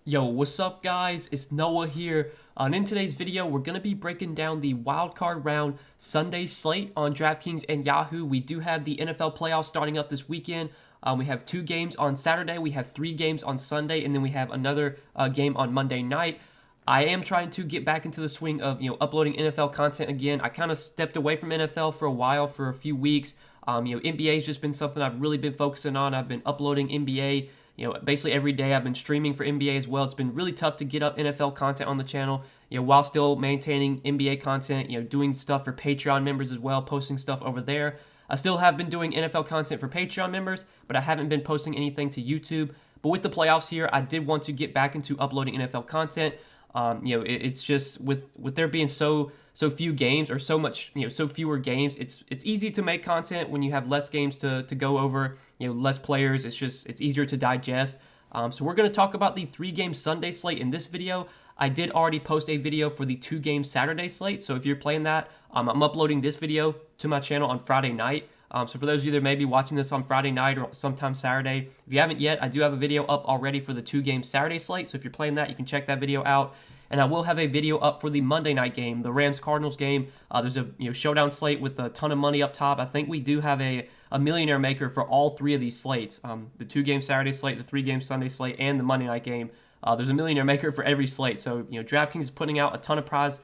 Yo, what's up guys? It's Noah here. And in today's video, we're going to be breaking down the wildcard round Sunday slate on Draftkings and Yahoo. We do have the NFL playoffs starting up this weekend. We have 2 games on Saturday, we have 3 games on Sunday, and then we have another game on Monday night. I am trying to get back into the swing of uploading NFL content again. I kind of stepped away from NFL for a while, for a few weeks. NBA has just been something I've really been focusing on. I've been uploading NBA basically every day. I've been streaming for NBA as well. It's been really tough to get up NFL content on the channel, while still maintaining NBA content, doing stuff for Patreon members as well, posting stuff over there. I still have been doing NFL content for Patreon members, but I haven't been posting anything to YouTube. But with the playoffs here, I did want to get back into uploading NFL content. It's just with there being so few games, or so much, so fewer games. It's easy to make content when you have less games to go over, less players. It's easier to digest. So we're going to talk about the 3-game Sunday slate in this video. I did already post a video for the 2-game Saturday slate. So if you're playing that, I'm uploading this video to my channel on Friday night. So for those of you that may be watching this on Friday night or sometime Saturday, if you haven't yet, I do have a video up already for the 2-game Saturday slate. So if you're playing that, you can check that video out. And I will have a video up for the Monday night game, the Rams-Cardinals game. There's a showdown slate with a ton of money up top. I think we do have a millionaire maker for all 3 of these slates. The 2-game Saturday slate, the 3-game Sunday slate, and the Monday night game. There's a millionaire maker for every slate. So Draftkings is putting out a ton of prize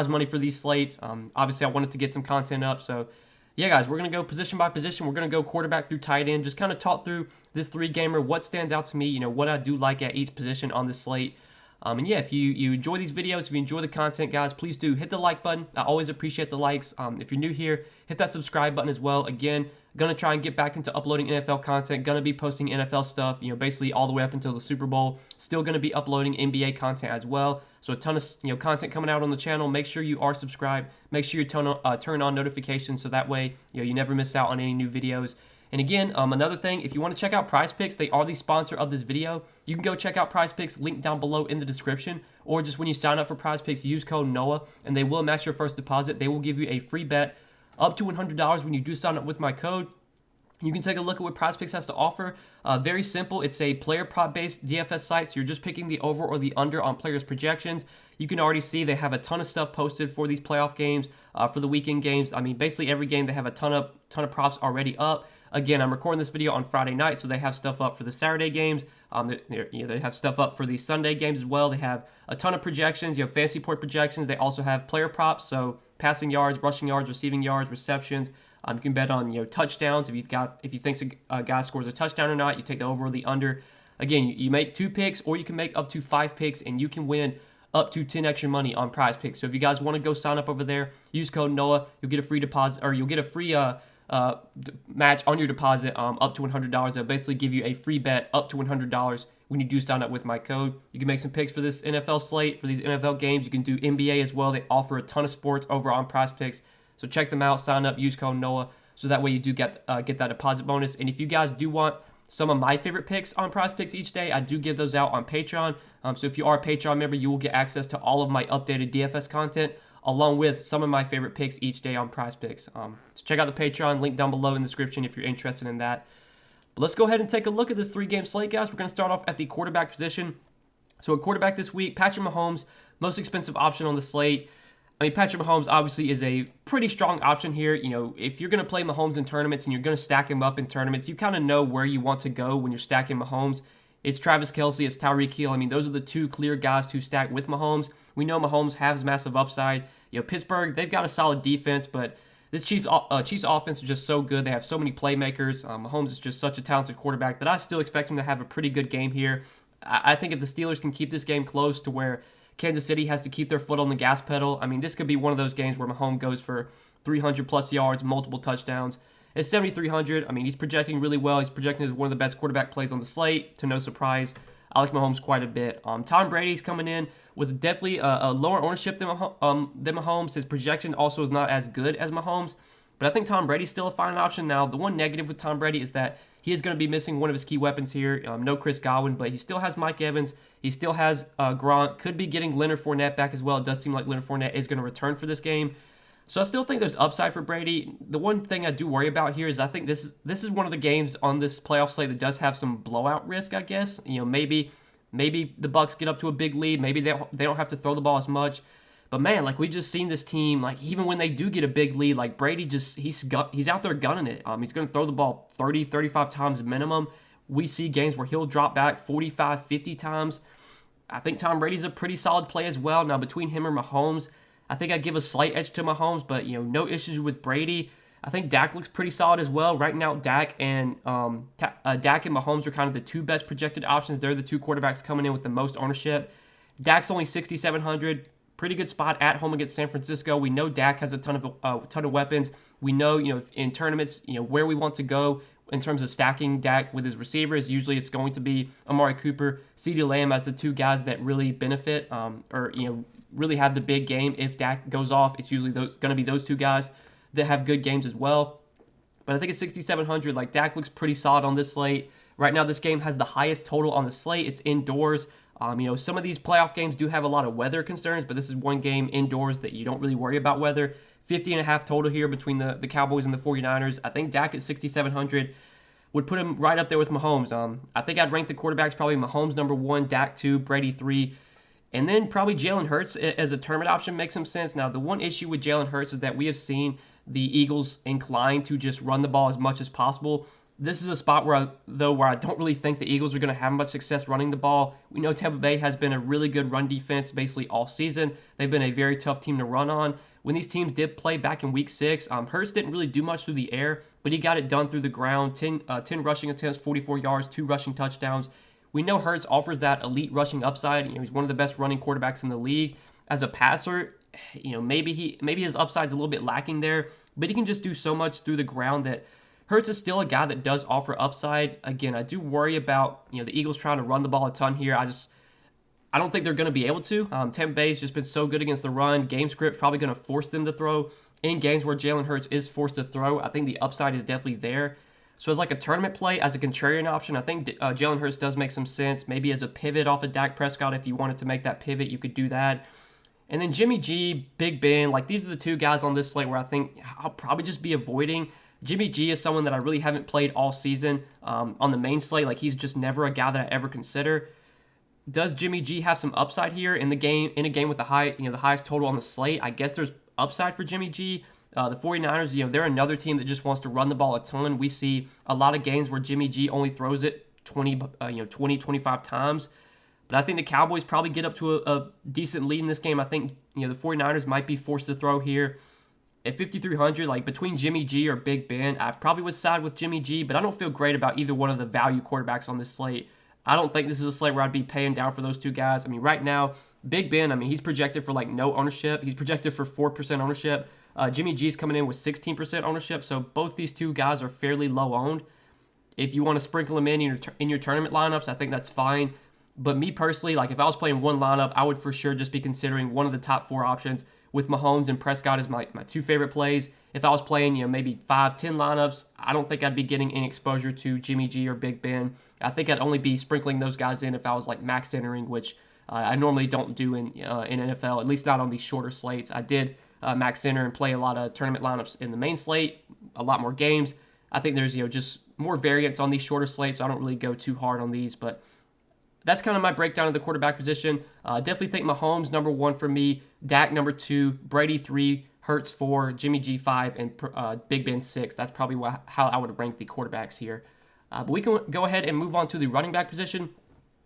money for these slates. Obviously, I wanted to get some content up, so yeah, guys, we're going to go position by position. We're going to go quarterback through tight end, just kind of talk through this 3-gamer, what stands out to me, what I do like at each position on this slate. And yeah, if you enjoy these videos, if you enjoy the content, guys, please do hit the like button. I always appreciate the likes. If you're new here, hit that subscribe button as well. Again, going to try and get back into uploading NFL content. Going to be posting NFL stuff, basically all the way up until the Super Bowl. Still going to be uploading NBA content as well. So a ton of content coming out on the channel. Make sure you are subscribed. Make sure you turn on notifications so that way you never miss out on any new videos. And again, another thing, if you want to check out PrizePicks, they are the sponsor of this video. You can go check out PrizePicks, link down below in the description, or just when you sign up for PrizePicks, use code NOAH, and they will match your first deposit. They will give you a free bet up to $100 when you do sign up with my code. You can take a look at what PrizePicks has to offer. Very simple. It's a player prop-based DFS site, so you're just picking the over or the under on players' projections. You can already see they have a ton of stuff posted for these playoff games, for the weekend games. I mean, basically every game they have a ton of props already up. Again, I'm recording this video on Friday night, so they have stuff up for the Saturday games. They have stuff up for the Sunday games as well. They have a ton of projections. You have fantasy point projections. They also have player props, so passing yards, rushing yards, receiving yards, receptions. You can bet on touchdowns if you think a guy scores a touchdown or not. You take the over or the under. Again, you make 2 picks, or you can make up to 5 picks, and you can win up to 10 extra money on PrizePicks. So if you guys want to go sign up over there, use code NOAH. You'll get a free deposit, or you'll get a free match on your deposit up to $100. They'll basically give you a free bet up to $100 when you do sign up with my code. You can make some picks for this NFL slate, for these NFL games. You can do NBA as well. They offer a ton of sports over on PrizePicks. So check them out, sign up, use code NOAH, so that way you do get that deposit bonus. And if you guys do want some of my favorite picks on PrizePicks each day, I do give those out on Patreon. So if you are a Patreon member, you will get access to all of my updated DFS content, along with some of my favorite picks each day on PrizePicks. So check out the Patreon, link down below in the description if you're interested in that. But let's go ahead and take a look at this 3-game slate, guys. We're going to start off at the quarterback position. So a quarterback this week, Patrick Mahomes, most expensive option on the slate. I mean, Patrick Mahomes obviously is a pretty strong option here. If you're going to play Mahomes in tournaments and you're going to stack him up in tournaments, you kind of know where you want to go when you're stacking Mahomes. It's Travis Kelce, it's Tyreek Hill. I mean, those are the 2 clear guys to stack with Mahomes. We know Mahomes has massive upside. Pittsburgh, they've got a solid defense, but this Chiefs offense is just so good. They have so many playmakers. Mahomes is just such a talented quarterback that I still expect him to have a pretty good game here. I think if the Steelers can keep this game close to where Kansas City has to keep their foot on the gas pedal, I mean, this could be one of those games where Mahomes goes for 300-plus yards, multiple touchdowns. It's 7,300. I mean, he's projecting really well. He's projecting as one of the best quarterback plays on the slate, to no surprise. I like Mahomes quite a bit. Tom Brady's coming in with definitely a lower ownership than Mahomes. His projection also is not as good as Mahomes, but I think Tom Brady's still a fine option. Now, the one negative with Tom Brady is that he is going to be missing one of his key weapons here. No Chris Godwin, but he still has Mike Evans. He still has Gronk. Could be getting Leonard Fournette back as well. It does seem like Leonard Fournette is going to return for this game. So I still think there's upside for Brady. The one thing I do worry about here is I think this is one of the games on this playoff slate that does have some blowout risk, I guess. Maybe Maybe the Bucks get up to a big lead. Maybe they don't have to throw the ball as much. But man, like we've just seen this team, like even when they do get a big lead, like Brady he's out there gunning it. He's going to throw the ball 30, 35 times minimum. We see games where he'll drop back 45, 50 times. I think Tom Brady's a pretty solid play as well. Now between him or Mahomes, I think I'd give a slight edge to Mahomes, but no issues with Brady. I think Dak looks pretty solid as well. Right now, Dak and Mahomes are kind of the two best projected options. They're the two quarterbacks coming in with the most ownership. Dak's only 6,700. Pretty good spot at home against San Francisco. We know Dak has a ton of weapons. We know, in tournaments, where we want to go in terms of stacking Dak with his receivers. Usually it's going to be Amari Cooper, CeeDee Lamb as the two guys that really benefit really have the big game. If Dak goes off, it's usually going to be those two guys that have good games as well. But I think at 6,700, like Dak looks pretty solid on this slate. Right now, this game has the highest total on the slate. It's indoors. Some of these playoff games do have a lot of weather concerns, but this is one game indoors that you don't really worry about weather. 50.5 total here between the Cowboys and the 49ers. I think Dak at 6,700 would put him right up there with Mahomes. I think I'd rank the quarterbacks probably Mahomes number 1, Dak 2, Brady 3, and then probably Jalen Hurts as a tournament option makes some sense. Now, the one issue with Jalen Hurts is that we have seen the Eagles inclined to just run the ball as much as possible. This is a spot where I don't really think the Eagles are going to have much success running the ball. We know Tampa Bay has been a really good run defense basically all season. They've been a very tough team to run on. When these teams did play back in Week 6, Hurts didn't really do much through the air, but he got it done through the ground. 10 rushing attempts, 44 yards, 2 rushing touchdowns. We know Hurts offers that elite rushing upside. He's one of the best running quarterbacks in the league. As a passer, maybe his upside's a little bit lacking there, but he can just do so much through the ground that Hurts is still a guy that does offer upside. Again, I do worry about the Eagles trying to run the ball a ton here. I don't think they're going to be able to. Tampa Bay's just been so good against the run. Game script probably going to force them to throw. In games where Jalen Hurts is forced to throw, I think the upside is definitely there. So as like a tournament play, as a contrarian option, I think Jalen Hurts does make some sense. Maybe as a pivot off of Dak Prescott, if you wanted to make that pivot, you could do that. And then Jimmy G, Big Ben, like these are the two guys on this slate where I think I'll probably just be avoiding. Jimmy G is someone that I really haven't played all season on the main slate. Like he's just never a guy that I ever consider. Does Jimmy G have some upside here in a game with the highest total on the slate? I guess there's upside for Jimmy G. The 49ers, they're another team that just wants to run the ball a ton. We see a lot of games where Jimmy G only throws it 25 times. But I think the Cowboys probably get up to a decent lead in this game. I think, the 49ers might be forced to throw here. At 5,300, like between Jimmy G or Big Ben, I probably would side with Jimmy G, but I don't feel great about either one of the value quarterbacks on this slate. I don't think this is a slate where I'd be paying down for those two guys. Right now, Big Ben, he's projected for no ownership. He's projected for 4% ownership. Jimmy G's coming in with 16% ownership, so both these two guys are fairly low owned. If you want to sprinkle them in your tournament lineups, I think that's fine. But me personally, if I was playing one lineup, I would for sure just be considering one of the top 4 options with Mahomes and Prescott as my two favorite plays. If I was playing, maybe 5, 10 lineups, I don't think I'd be getting any exposure to Jimmy G or Big Ben. I think I'd only be sprinkling those guys in if I was max entering, which I normally don't do in NFL, at least not on these shorter slates. I did max enter and play a lot of tournament lineups in the main slate, a lot more games. I think there's just more variance on these shorter slates, so I don't really go too hard on these, but that's kind of my breakdown of the quarterback position. Definitely think Mahomes number 1 for me, Dak number 2, Brady 3, Hurts 4, Jimmy G 5, and Big Ben 6. That's probably how I would rank the quarterbacks here. But we can go ahead and move on to the running back position.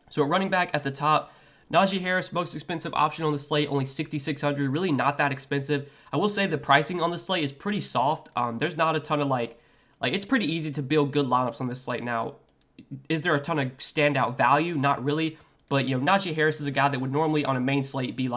So at running back at the top, Najee Harris, most expensive option on the slate, only 6,600. Really not that expensive. I will say the pricing on the slate is pretty soft. There's not a ton of it's pretty easy to build good lineups on this slate now. Is there a ton of standout value? Not really. But, Najee Harris is a guy that would normally on a main slate be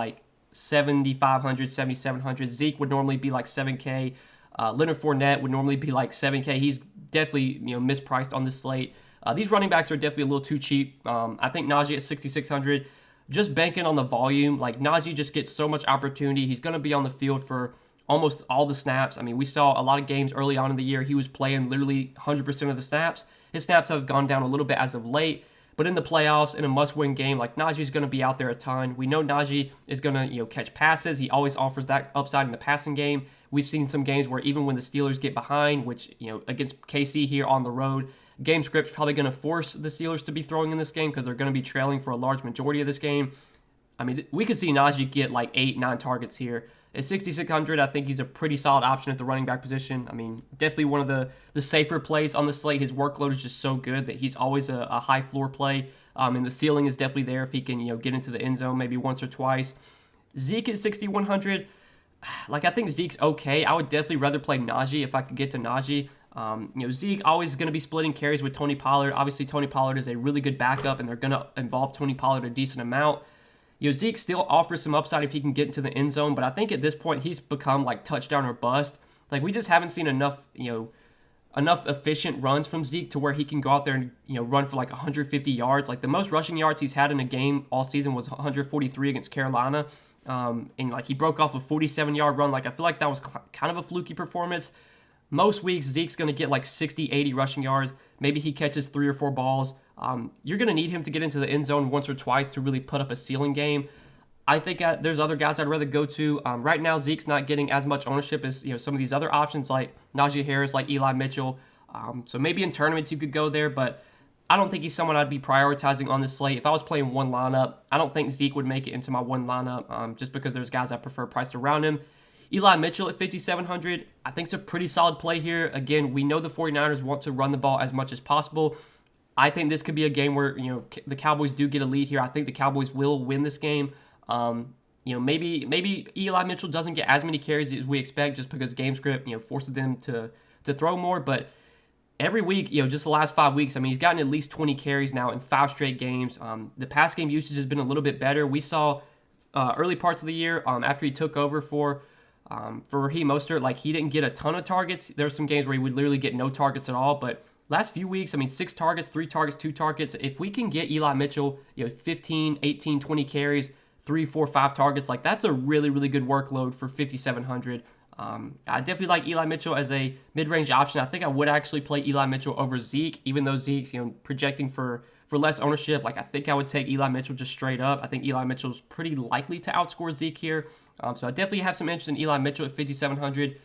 7,500, 7,700. Zeke would normally be 7K. Leonard Fournette would normally be 7K. He's definitely, mispriced on this slate. These running backs are definitely a little too cheap. I think Najee at 6,600, just banking on the volume. Najee just gets so much opportunity. He's going to be on the field for almost all the snaps. We saw a lot of games early on in the year. He was playing literally 100% of the snaps. His snaps have gone down a little bit as of late, but in the playoffs, in a must-win game, Najee's going to be out there a ton. We know Najee is going to, catch passes. He always offers that upside in the passing game. We've seen some games where even when the Steelers get behind, which, against KC here on the road, game script's probably going to force the Steelers to be throwing in this game because they're going to be trailing for a large majority of this game. I mean, we could see Najee get like 8-9 targets here. At 6,600, I think he's a pretty solid option at the running back position. I mean, definitely one of the safer plays on the slate. His workload is just so good that he's always a high floor play. And the ceiling is definitely there if he can, get into the end zone maybe once or twice. Zeke at 6,100. Like, I think Zeke's okay. I would definitely rather play Najee if I could get to Najee. Zeke always going to be splitting carries with Tony Pollard. Obviously, Tony Pollard is a really good backup, and they're going to involve Tony Pollard a decent amount. Zeke still offers some upside if he can get into the end zone, but I think at this point he's become like touchdown or bust. Like, we just haven't seen enough efficient runs from Zeke to where he can go out there and run for like 150 yards. Like, the most rushing yards he's had in a game all season was 143 against Carolina, and like he broke off a 47-yard run. Like, I feel like that was kind of a fluky performance. Most weeks Zeke's going to get like 60, 80 rushing yards. Maybe he catches 3 or 4 balls. You're going to need him to get into the end zone once or twice to really put up a ceiling game. I think there's other guys I'd rather go to. Right now, Zeke's not getting as much ownership as some of these other options like Najee Harris, like Eli Mitchell. So maybe in tournaments you could go there, but I don't think he's someone I'd be prioritizing on this slate. If I was playing one lineup, I don't think Zeke would make it into my one lineup just because there's guys I prefer priced around him. Eli Mitchell at 5,700, I think it's a pretty solid play here. Again, we know the 49ers want to run the ball as much as possible. I think this could be a game where, the Cowboys do get a lead here. I think the Cowboys will win this game. Maybe Eli Mitchell doesn't get as many carries as we expect just because game script, forces them to throw more. But every week, just the last 5 weeks, I mean, he's gotten at least 20 carries now in 5 straight games. The pass game usage has been a little bit better. We saw early parts of the year after he took over for Raheem Mostert, like, he didn't get a ton of targets. There were some games where he would literally get no targets at all, but last few weeks, I mean, 6 targets, 3 targets, 2 targets. If we can get Eli Mitchell, 15, 18, 20 carries, 3, 4, 5 targets, like, that's a really, really good workload for 5,700. I definitely like Eli Mitchell as a mid-range option. I think I would actually play Eli Mitchell over Zeke, even though Zeke's, projecting for less ownership. Like, I think I would take Eli Mitchell just straight up. I think Eli Mitchell's pretty likely to outscore Zeke here. So I definitely have some interest in Eli Mitchell at 5,700.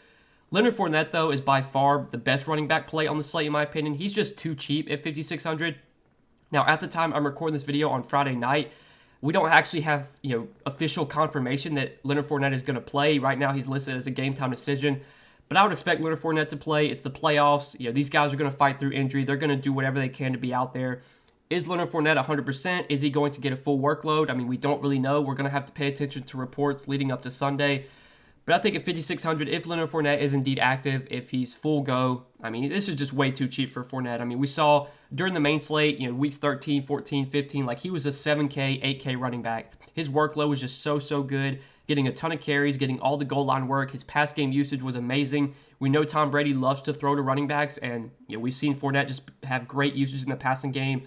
Leonard Fournette, though, is by far the best running back play on the slate, in my opinion. He's just too cheap at 5,600. Now, at the time I'm recording this video on Friday night, we don't actually have, official confirmation that Leonard Fournette is going to play. Right now, he's listed as a game-time decision. But I would expect Leonard Fournette to play. It's the playoffs. These guys are going to fight through injury. They're going to do whatever they can to be out there. Is Leonard Fournette 100%? Is he going to get a full workload? I mean, we don't really know. We're going to have to pay attention to reports leading up to Sunday. But I think at 5,600, if Leonard Fournette is indeed active, if he's full go, I mean, this is just way too cheap for Fournette. I mean, we saw during the main slate, weeks 13, 14, 15, like, he was a 7K, 8K running back. His workload was just so good, getting a ton of carries, getting all the goal line work. His pass game usage was amazing. We know Tom Brady loves to throw to running backs, and we've seen Fournette just have great usage in the passing game.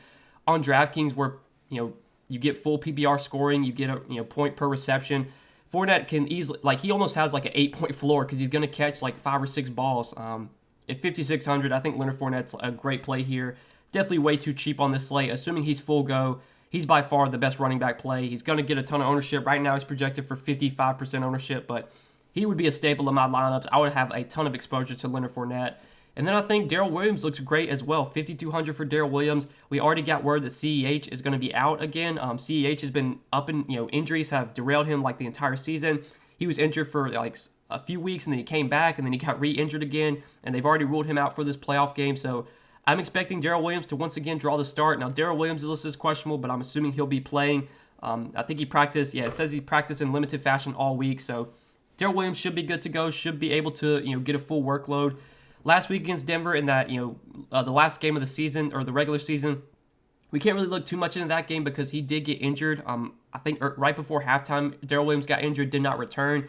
On Draftkings, where you get full PPR scoring, you get a point per reception. Fournette can easily, like, he almost has like an 8-point floor because he's going to catch like 5 or 6 balls. At 5,600, I think Leonard Fournette's a great play here. Definitely way too cheap on this slate. Assuming he's full go, he's by far the best running back play. He's going to get a ton of ownership. Right now, he's projected for 55% ownership, but he would be a staple in my lineups. I would have a ton of exposure to Leonard Fournette. And then I think Darrell Williams looks great as well. 5,200 for Darrell Williams. We already got word that CEH is going to be out again. CEH has been up in, injuries have derailed him like the entire season. He was injured for like a few weeks, and then he came back, and then he got re-injured again, and they've already ruled him out for this playoff game. So I'm expecting Darrell Williams to once again draw the start. Now, Darrell Williams is listed as questionable, but I'm assuming he'll be playing. I think he practiced. Yeah, it says he practiced in limited fashion all week. So Darrell Williams should be good to go, should be able to, get a full workload. Last week against Denver in that, the last game of the season or the regular season, we can't really look too much into that game because he did get injured. I think right before halftime, Darrell Williams got injured, did not return.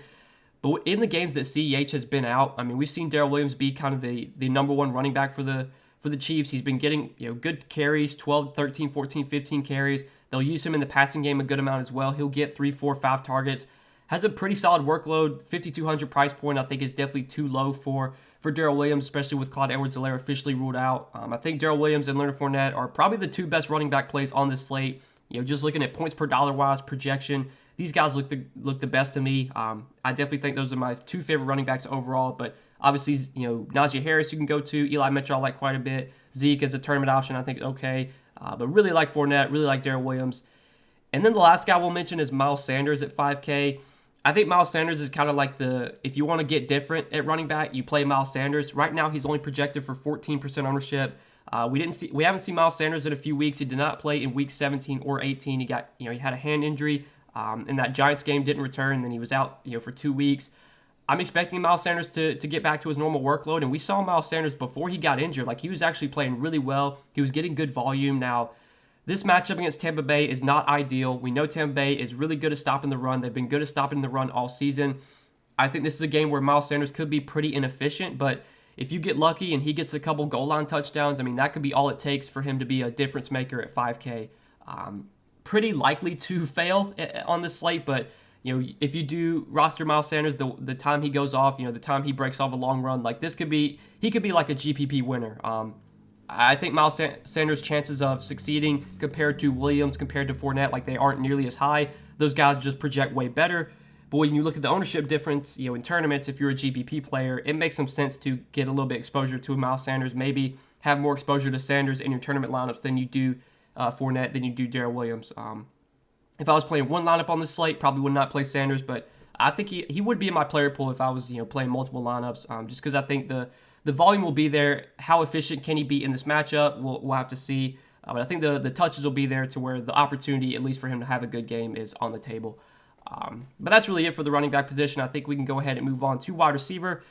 But in the games that CEH has been out, I mean, we've seen Darrell Williams be kind of the number one running back for the Chiefs. He's been getting, good carries, 12, 13, 14, 15 carries. They'll use him in the passing game a good amount as well. He'll get 3, 4, 5 targets. Has a pretty solid workload. 5,200 price point, I think, is definitely too low for Darrell Williams, especially with Clyde Edwards-Helaire officially ruled out. I think Darrell Williams and Leonard Fournette are probably the 2 best running back plays on this slate. Just looking at points per dollar wise, projection, these guys look the best to me. I definitely think those are my 2 favorite running backs overall, but Obviously, Najee Harris you can go to. Eli Mitchell I like quite a bit. Zeke as a tournament option I think okay. But really like Fournette, really like Darrell Williams. And then the last guy we'll mention is Miles Sanders at 5K. I think Miles Sanders is kind of like if you want to get different at running back, you play Miles Sanders. Right now, he's only projected for 14% ownership. We haven't seen Miles Sanders in a few weeks. He did not play in week 17 or 18. He had a hand injury in that Giants game, didn't return, and then he was out, for 2 weeks. I'm expecting Miles Sanders to get back to his normal workload, and we saw Miles Sanders before he got injured. Like, he was actually playing really well. He was getting good volume. Now, this matchup against Tampa Bay is not ideal. We know Tampa Bay is really good at stopping the run. They've been good at stopping the run all season. I think this is a game where Miles Sanders could be pretty inefficient, but if you get lucky and he gets a couple goal line touchdowns, that could be all it takes for him to be a difference maker at 5K. Pretty likely to fail on this slate, but if you do roster Miles Sanders, the time he goes off, the time he breaks off a long run, like he could be like a GPP winner. I think Miles Sanders' chances of succeeding compared to Williams, compared to Fournette, like they aren't nearly as high. Those guys just project way better. But when you look at the ownership difference, in tournaments, if you're a GPP player, it makes some sense to get a little bit exposure to Miles Sanders, maybe have more exposure to Sanders in your tournament lineups than you do Fournette, than you do Darrell Williams. If I was playing one lineup on this slate, probably would not play Sanders, but I think he would be in my player pool if I was playing multiple lineups, just because I think the volume will be there. How efficient can he be in this matchup? We'll have to see. But I think the touches will be there to where the opportunity, at least for him to have a good game, is on the table. But that's really it for the running back position. I think we can go ahead and move on to wide receiver.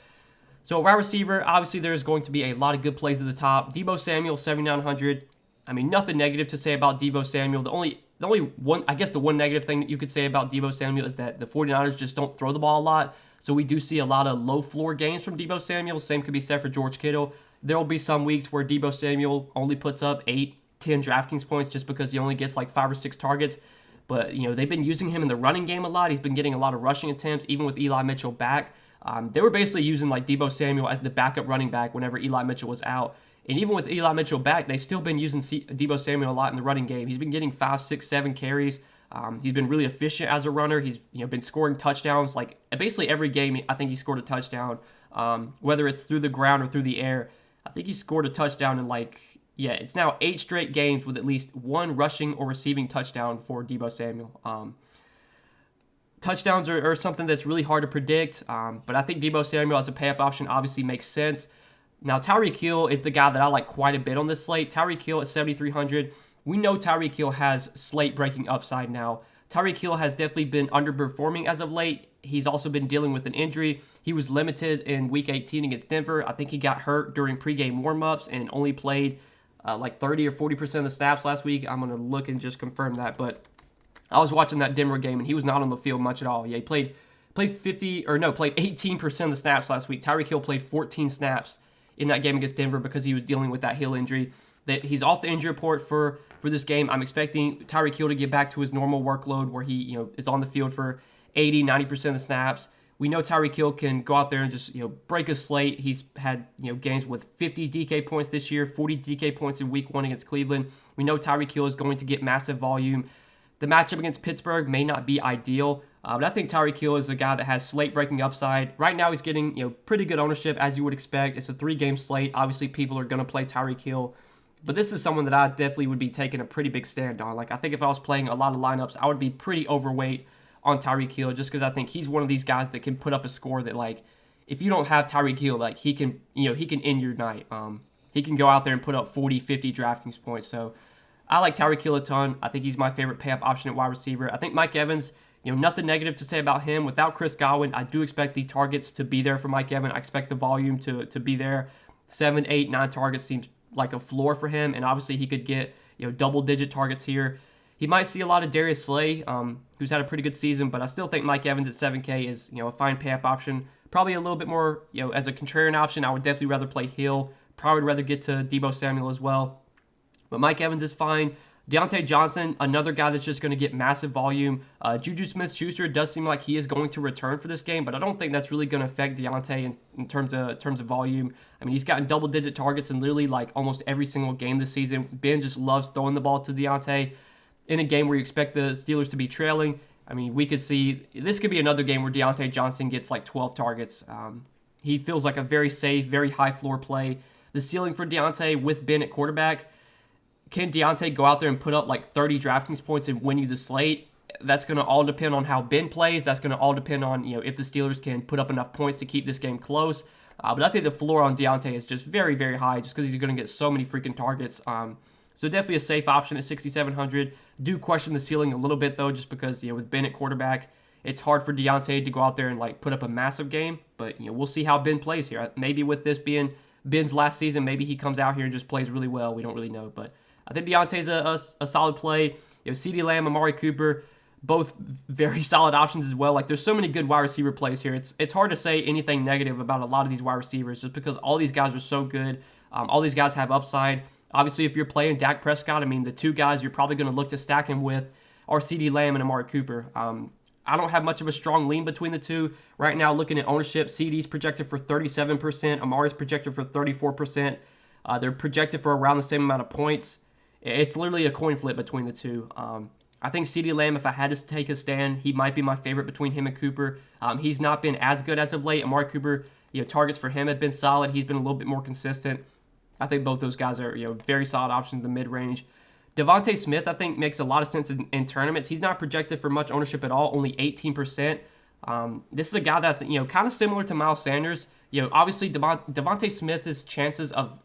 So wide receiver, obviously there's going to be a lot of good plays at the top. Deebo Samuel, 7,900. Nothing negative to say about Deebo Samuel. The only one, I guess the one negative thing that you could say about Deebo Samuel is that the 49ers just don't throw the ball a lot. So we do see a lot of low floor games from Deebo Samuel. Same could be said for George Kittle. There will be some weeks where Deebo Samuel only puts up 8, 10 DraftKings points just because he only gets like 5 or 6 targets. But, they've been using him in the running game a lot. He's been getting a lot of rushing attempts, even with Eli Mitchell back. They were basically using like Deebo Samuel as the backup running back whenever Eli Mitchell was out. And even with Eli Mitchell back, they've still been using Deebo Samuel a lot in the running game. He's been getting 5, 6, 7 carries. He's been really efficient as a runner. He's been scoring touchdowns. Like basically every game, I think he scored a touchdown, whether it's through the ground or through the air. I think he scored a touchdown in it's now 8 straight games with at least 1 rushing or receiving touchdown for Deebo Samuel. Touchdowns are something that's really hard to predict, but I think Deebo Samuel as a pay-up option obviously makes sense. Now, Tyreek Hill is the guy that I like quite a bit on this slate. Tyreek Hill at 7,300. We know Tyreek Hill has slate-breaking upside now. Tyreek Hill has definitely been underperforming as of late. He's also been dealing with an injury. He was limited in Week 18 against Denver. I think he got hurt during pregame warmups and only played 30 or 40% of the snaps last week. I'm going to look and just confirm that. But I was watching that Denver game, and he was not on the field much at all. Yeah, he played 18% of the snaps last week. Tyreek Hill played 14 snaps in that game against Denver because he was dealing with that Hill injury. That he's off the injury report for this game. I'm expecting Tyreek Hill to get back to his normal workload where he is on the field for 80, 90% of the snaps. We know Tyreek Hill can go out there and just break a slate. He's had games with 50 DK points this year, 40 DK points in Week 1 against Cleveland. We know Tyreek Hill is going to get massive volume. The matchup against Pittsburgh may not be ideal, but I think Tyreek Hill is a guy that has slate-breaking upside. Right now, he's getting pretty good ownership, as you would expect. It's a 3-game slate. Obviously, people are going to play Tyreek Hill, but this is someone that I definitely would be taking a pretty big stand on. Like, I think if I was playing a lot of lineups, I would be pretty overweight on Tyreek Hill, just because I think he's one of these guys that can put up a score that, like, if you don't have Tyreek Hill, like, he can end your night. He can go out there and put up 40, 50 DraftKings points. So I like Tyreek Hill a ton. I think he's my favorite pay-up option at wide receiver. I think Mike Evans, nothing negative to say about him. Without Chris Godwin, I do expect the targets to be there for Mike Evans. I expect the volume to be there. 7, 8, 9 targets seems like a floor for him, and obviously he could get double-digit targets here. He might see a lot of Darius Slay, who's had a pretty good season, but I still think Mike Evans at 7K is a fine pay-up option. Probably a little bit more, as a contrarian option, I would definitely rather play Hill. Probably would rather get to Deebo Samuel as well. But Mike Evans is fine. Deontay Johnson, another guy that's just going to get massive volume. Juju Smith-Schuster does seem like he is going to return for this game, but I don't think that's really going to affect Deontay in terms of volume. I mean, he's gotten double-digit targets in literally like almost every single game this season. Ben just loves throwing the ball to Deontay in a game where you expect the Steelers to be trailing. I mean, we could see this could be another game where Deontay Johnson gets like 12 targets. he feels like a very safe, very high floor play. The ceiling for Deontay with Ben at quarterback, can Deontay go out there and put up like 30 DraftKings points and win you the slate? That's going to all depend on how Ben plays. That's going to all depend on, if the Steelers can put up enough points to keep this game close. But I think the floor on Deontay is just very, very high just because he's going to get so many freaking targets. So definitely a safe option at 6,700. Do question the ceiling a little bit, though, just because, with Ben at quarterback, it's hard for Deontay to go out there and, put up a massive game. But, we'll see how Ben plays here. Maybe with this being Ben's last season, maybe he comes out here and just plays really well. We don't really know. But I think Deontay's a solid play. CeeDee Lamb, Amari Cooper, both very solid options as well. There's so many good wide receiver plays here. It's hard to say anything negative about a lot of these wide receivers just because all these guys are so good. All these guys have upside. Obviously, if you're playing Dak Prescott, the two guys you're probably going to look to stack him with are CeeDee Lamb and Amari Cooper. I don't have much of a strong lean between the two. Right now, looking at ownership, CeeDee's projected for 37%. Amari's projected for 34%. They're projected for around the same amount of points. It's literally a coin flip between the two. I think CeeDee Lamb, if I had to take a stand, he might be my favorite between him and Cooper. He's not been as good as of late. Amari Cooper, targets for him have been solid. He's been a little bit more consistent. I think both those guys are, very solid options in the mid-range. Devontae Smith, I think, makes a lot of sense in tournaments. He's not projected for much ownership at all, only 18%. This is a guy that, kind of similar to Miles Sanders. Obviously, Devontae Smith's chances of,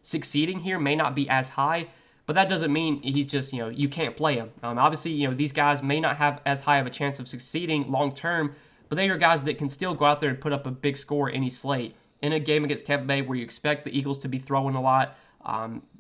succeeding here may not be as high, but that doesn't mean he's just, you can't play him. Obviously, these guys may not have as high of a chance of succeeding long-term, but they are guys that can still go out there and put up a big score any slate. In a game against Tampa Bay where you expect the Eagles to be throwing a lot,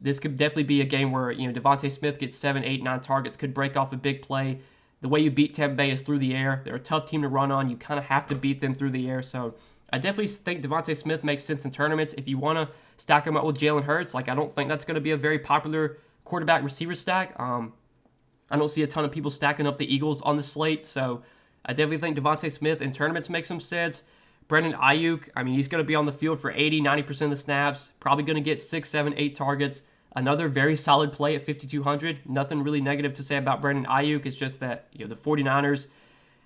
this could definitely be a game where, Devontae Smith gets 7, 8, 9 targets, could break off a big play. The way you beat Tampa Bay is through the air. They're a tough team to run on. You kind of have to beat them through the air. So I definitely think Devontae Smith makes sense in tournaments. If you want to stack him up with Jalen Hurts, I don't think that's going to be a very popular quarterback receiver stack. I don't see a ton of people stacking up the Eagles on the slate. So I definitely think Devontae Smith in tournaments makes some sense. Brandon Ayuk, he's going to be on the field for 80, 90% of the snaps. Probably going to get 6, 7, 8 targets. Another very solid play at 5,200. Nothing really negative to say about Brandon Ayuk. It's just that, the 49ers,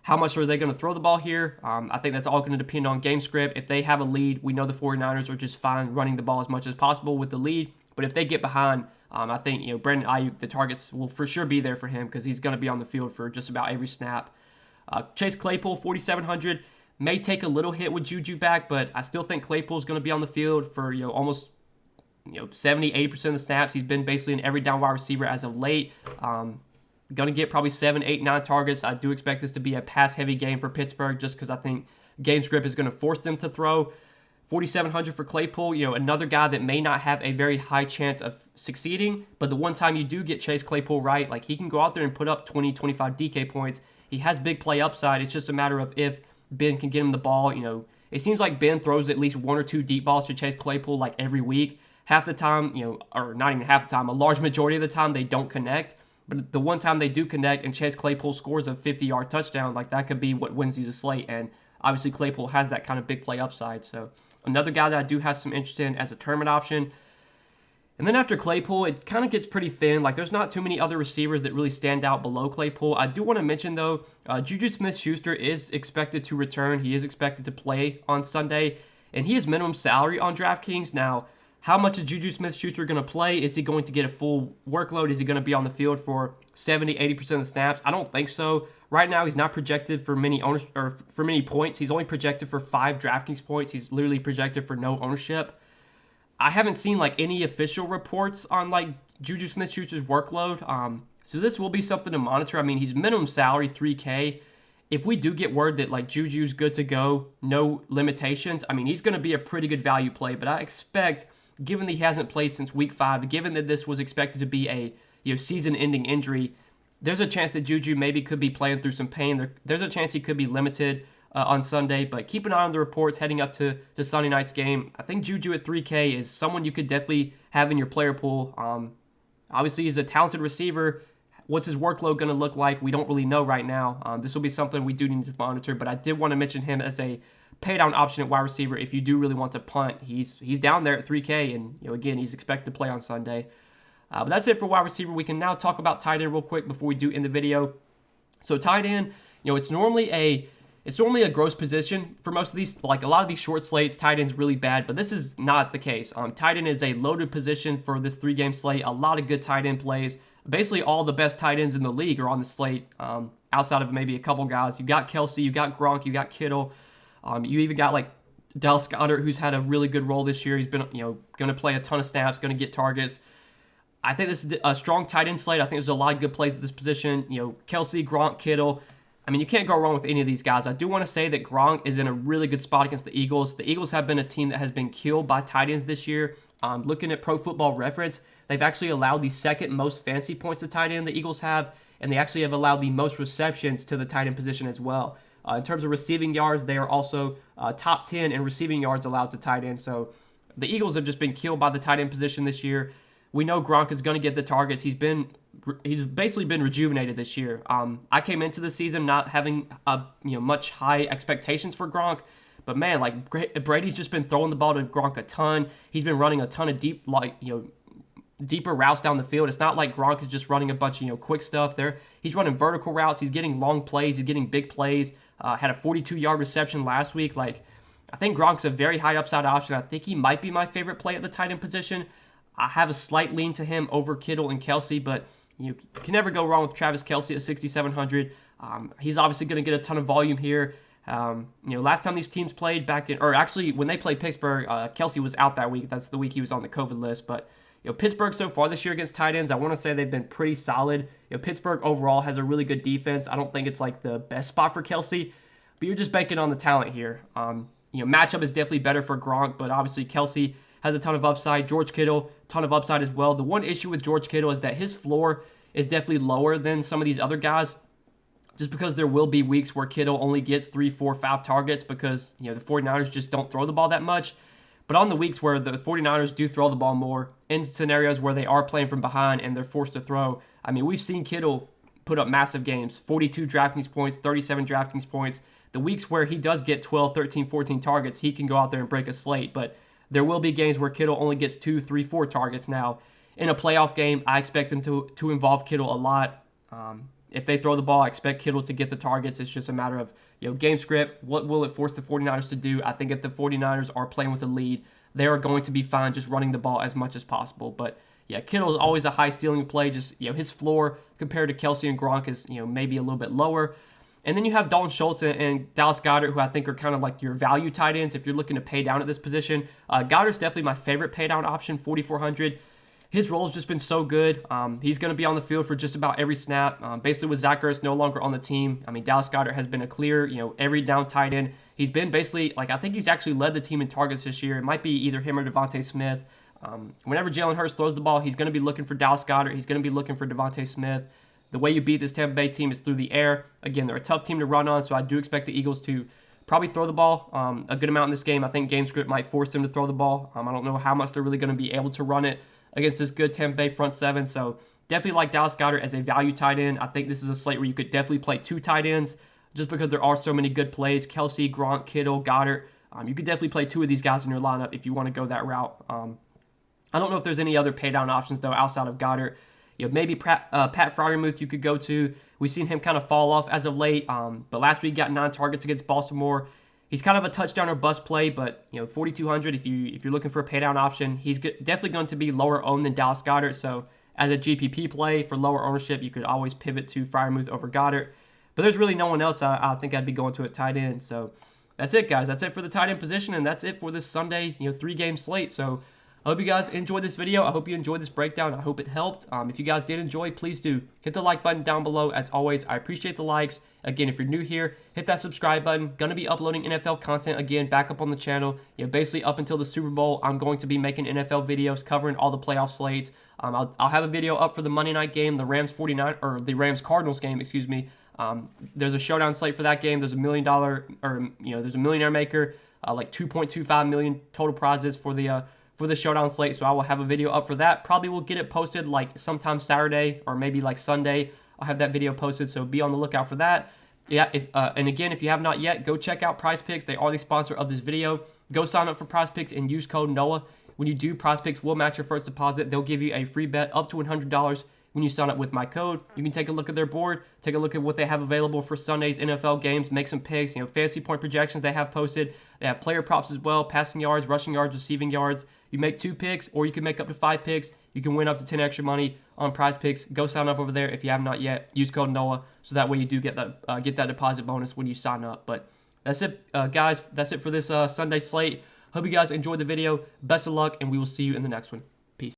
how much are they going to throw the ball here? I think that's all going to depend on game script. If they have a lead, we know the 49ers are just fine running the ball as much as possible with the lead. But if they get behind, I think, Brandon Ayuk, the targets will for sure be there for him because he's going to be on the field for just about every snap. Chase Claypool, 4,700. May take a little hit with Juju back, but I still think Claypool's going to be on the field for, almost, 70, 80% of the snaps. He's been basically an every down wide receiver as of late. Going to get probably 7, 8, 9 targets. I do expect this to be a pass-heavy game for Pittsburgh just because I think game script is going to force them to throw. 4,700 for Claypool, another guy that may not have a very high chance of succeeding, but the one time you do get Chase Claypool right, he can go out there and put up 20, 25 DK points. He has big play upside. It's just a matter of if Ben can get him the ball. It seems like Ben throws at least 1 or 2 deep balls to Chase Claypool every week. Half the time, or not even half the time, a large majority of the time they don't connect. But the one time they do connect and Chase Claypool scores a 50-yard touchdown, that could be what wins you the slate. And obviously Claypool has that kind of big play upside. So another guy that I do have some interest in as a tournament option. And then after Claypool, it kind of gets pretty thin. There's not too many other receivers that really stand out below Claypool. I do want to mention, though, Juju Smith-Schuster is expected to return. He is expected to play on Sunday, and he is minimum salary on DraftKings. Now, how much is Juju Smith-Schuster going to play? Is he going to get a full workload? Is he going to be on the field for 70, 80% of the snaps? I don't think so. Right now, he's not projected for many for many points. He's only projected for 5 DraftKings points. He's literally projected for no ownership. I haven't seen any official reports on Juju Smith-Schuster's workload. So this will be something to monitor. He's minimum salary $3K. If we do get word that Juju's good to go, no limitations, he's going to be a pretty good value play. But I expect, given that he hasn't played since week 5, given that this was expected to be a season-ending injury, there's a chance that Juju maybe could be playing through some pain. There's a chance he could be limited on Sunday, but keep an eye on the reports heading up to Sunday night's game. I think Juju at 3K is someone you could definitely have in your player pool. Obviously, he's a talented receiver. What's his workload going to look like? We don't really know right now. This will be something we do need to monitor, but I did want to mention him as a pay-down option at wide receiver if you do really want to punt. He's down there at 3K, and again, he's expected to play on Sunday. But that's it for wide receiver. We can now talk about tight end real quick before we do end the video. So tight end, it's normally a it's normally a gross position for most of these. Like a lot of these short slates, tight end's really bad, but this is not the case. Tight end is a loaded position for this 3-game slate. A lot of good tight end plays. Basically, all the best tight ends in the league are on the slate. Outside of maybe a couple guys, you got Kelsey, you got Gronk, you got Kittle. You even got like Dallas Goedert, who's had a really good role this year. He's been, going to play a ton of snaps, going to get targets. I think this is a strong tight end slate. I think there's a lot of good plays at this position. Kelsey, Gronk, Kittle. I mean, you can't go wrong with any of these guys. I do want to say that Gronk is in a really good spot against the Eagles. The Eagles have been a team that has been killed by tight ends this year. Looking at Pro Football Reference, they've actually allowed the second most fantasy points to tight end the Eagles have, and they actually have allowed the most receptions to the tight end position as well. In terms of receiving yards, they are also top 10 in receiving yards allowed to tight end. So the Eagles have just been killed by the tight end position this year. We know Gronk is going to get the targets. He's basically been rejuvenated this year. I came into the season not having much high expectations for Gronk, but man, like Brady's just been throwing the ball to Gronk a ton. He's been running a ton of deeper routes down the field. It's not like Gronk is just running a bunch of quick stuff there. He's running vertical routes. He's getting long plays. He's getting big plays. Had a 42-yard reception last week. Like, I think Gronk's a very high upside option. I think he might be my favorite play at the tight end position. I have a slight lean to him over Kittle and Kelsey, but you can never go wrong with Travis Kelsey at 6,700. He's obviously going to get a ton of volume here. Last time these teams played when they played Pittsburgh, Kelsey was out that week. That's the week he was on the COVID list. But Pittsburgh so far this year against tight ends, I want to say they've been pretty solid. Pittsburgh overall has a really good defense. I don't think it's like the best spot for Kelsey, but you're just banking on the talent here. Matchup is definitely better for Gronk, but obviously Kelsey has a ton of upside. George Kittle, ton of upside as well. The one issue with George Kittle is that his floor is definitely lower than some of these other guys, just because there will be weeks where Kittle only gets 3, 4, 5 targets because the 49ers just don't throw the ball that much. But on the weeks where the 49ers do throw the ball more, in scenarios where they are playing from behind and they're forced to throw, I mean, we've seen Kittle put up massive games, 42 DraftKings points, 37 DraftKings points. The weeks where he does get 12, 13, 14 targets, he can go out there and break a slate. But there will be games where Kittle only gets 2, 3, 4 targets. Now, in a playoff game, I expect them to involve Kittle a lot. If they throw the ball, I expect Kittle to get the targets. It's just a matter of game script. What will it force the 49ers to do? I think if the 49ers are playing with a lead, they are going to be fine just running the ball as much as possible. But yeah, Kittle is always a high ceiling play. Just his floor compared to Kelsey and Gronk is maybe a little bit lower. And then you have Dalton Schultz and Dallas Goedert, who I think are kind of like your value tight ends if you're looking to pay down at this position. Goddard's definitely my favorite pay down option, 4,400. His role's just been so good. He's going to be on the field for just about every snap. Basically, with Zach Ertz no longer on the team, I mean, Dallas Goedert has been a clear, every down tight end. He's been basically, I think he's actually led the team in targets this year. It might be either him or Devontae Smith. Whenever Jalen Hurts throws the ball, he's going to be looking for Dallas Goedert. He's going to be looking for Devontae Smith. The way you beat this Tampa Bay team is through the air. Again, they're a tough team to run on, so I do expect the Eagles to probably throw the ball a good amount in this game. I think game script might force them to throw the ball. I don't know how much they're really going to be able to run it against this good Tampa Bay front seven. So definitely like Dallas Goedert as a value tight end. I think this is a slate where you could definitely play 2 tight ends just because there are so many good plays. Kelsey, Gronk, Kittle, Goddard. You could definitely play 2 of these guys in your lineup if you want to go that route. I don't know if there's any other pay down options, though, outside of Goddard. Maybe Pat Freiermuth you could go to. We've seen him kind of fall off as of late, but last week got 9 targets against Baltimore. He's kind of a touchdown or bust play, but 4,200 if you're looking for a pay down option, he's definitely going to be lower owned than Dallas Goedert. So as a GPP play for lower ownership, you could always pivot to Freiermuth over Goddard. But there's really no one else I think I'd be going to at tight end. So that's it, guys. That's it for the tight end position, and that's it for this Sunday 3-game slate. So I hope you guys enjoyed this video. I hope you enjoyed this breakdown. I hope it helped. If you guys did enjoy, please do hit the like button down below. As always, I appreciate the likes. Again, if you're new here, hit that subscribe button. Going to be uploading NFL content again back up on the channel. Basically up until the Super Bowl, I'm going to be making NFL videos covering all the playoff slates. I'll have a video up for the Monday night game, the Rams Cardinals game, excuse me. There's a showdown slate for that game. There's $1 million, there's a millionaire maker, like 2.25 million total prizes for the showdown slate. So I will have a video up for that. Probably will get it posted like sometime Saturday or maybe like Sunday. I'll have that video posted, so be on the lookout for that. Yeah, and again, if you have not yet, go check out PrizePicks. They are the sponsor of this video. Go sign up for PrizePicks and use code NOAH. When you do, PrizePicks will match your first deposit. They'll give you a free bet up to $100 when you sign up with my code. You can take a look at their board, take a look at what they have available for Sunday's NFL games, make some picks, fantasy point projections they have posted. They have player props as well, passing yards, rushing yards, receiving yards. You make 2 picks, or you can make up to 5 picks. You can win up to 10 extra money on Prize Picks. Go sign up over there if you have not yet. Use code NOAH, so that way you do get that deposit bonus when you sign up. But that's it, guys. That's it for this Sunday slate. Hope you guys enjoyed the video. Best of luck, and we will see you in the next one. Peace.